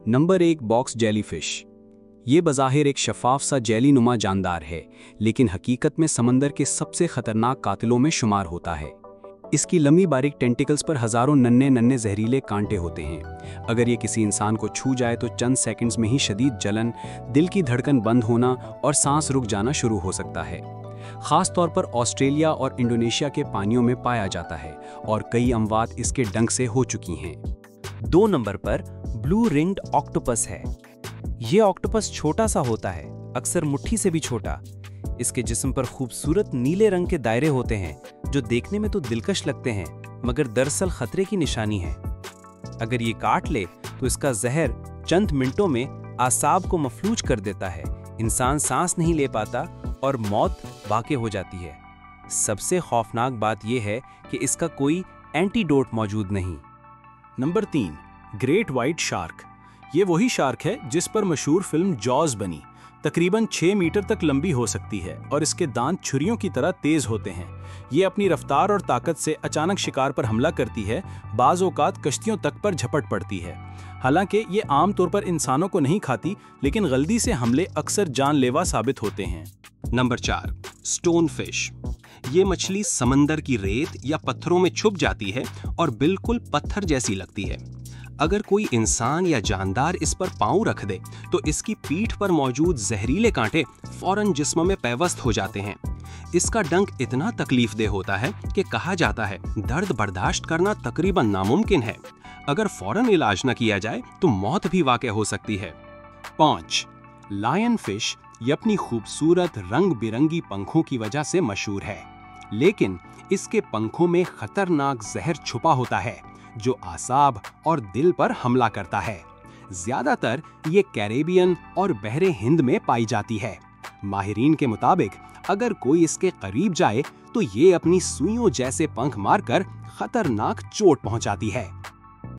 Number 1, box jellyfish. ये बज़ाहिर एक शफाफ सा जेली नुमा जानदार है, लेकिन हकीकत में समंदर के सबसे खतरनाक कातिलों में शुमार होता है। इसकी लंबी बारीक टेंटिकल्स पर हजारों नन्हे नन्हे जहरीले कांटे होते हैं। अगर ये किसी इंसान को छू जाए तो चंद सेकंड्स में ही शदीद जलन, दिल की धड़कन बंद होना और सांस रुक जाना शुरू हो सकता है। खास तौर पर ऑस्ट्रेलिया और इंडोनेशिया के पानियों में पाया जाता है और कई अमवात इसके डंक से हो चुकी हैं। 2 नंबर पर ब्लू रिंग्ड ऑक्टोपस है। ये ऑक्टोपस छोटा सा होता है, अक्सर मुट्ठी से भी छोटा। इसके जिस्म पर खूबसूरत नीले रंग के दायरे होते हैं जो देखने में तो दिलकश लगते हैं, मगर दरअसल खतरे की निशानी है। अगर ये काट ले तो इसका जहर चंद मिनटों में आसाब को मफलूज कर देता है, इंसान सांस नहीं ले पाता और मौत वाक़ हो जाती है। सबसे खौफनाक बात यह है कि इसका कोई एंटीडोट मौजूद नहीं। Number 3, great white shark. ये वही शार्क है जिस पर मशहूर फिल्म जॉज बनी। तकरीबन 6 मीटर तक लंबी हो सकती है और इसके दांत छुरियों की तरह तेज होते हैं। ये अपनी रफ्तार और ताकत से अचानक शिकार पर हमला करती है, बाज़ औक़ात कश्तियों तक पर झपट पड़ती है। हालांकि ये आमतौर पर इंसानों को नहीं खाती, लेकिन गलती से हमले अक्सर जानलेवा साबित होते हैं। Number 4, stone fish. ये मछली समंदर की रेत या पत्थरों में छुप जाती है और बिल्कुल पत्थर जैसी लगती है। अगर कोई इंसान या जानदार इस पर पांव रख दे तो इसकी पीठ पर मौजूद जहरीले कांटे फौरन जिस्म में पैवस्त हो जाते हैं। इसका डंक इतना तकलीफदेह होता है कि कहा जाता है दर्द बर्दाश्त करना तकरीबन नामुमकिन है। अगर फौरन इलाज न किया जाए तो मौत भी वाक़ हो सकती है। 5, लायन फिश। ये अपनी खूबसूरत रंग बिरंगी पंखों की वजह से मशहूर है, लेकिन इसके पंखों में खतरनाक जहर छुपा होता है जो आसाब और दिल पर हमला करता है। ज्यादातर ये कैरेबियन और बहरे हिंद में पाई जाती है। माहिरीन के मुताबिक अगर कोई इसके करीब जाए तो ये अपनी सुइयों जैसे पंख मारकर खतरनाक चोट पहुंचाती है।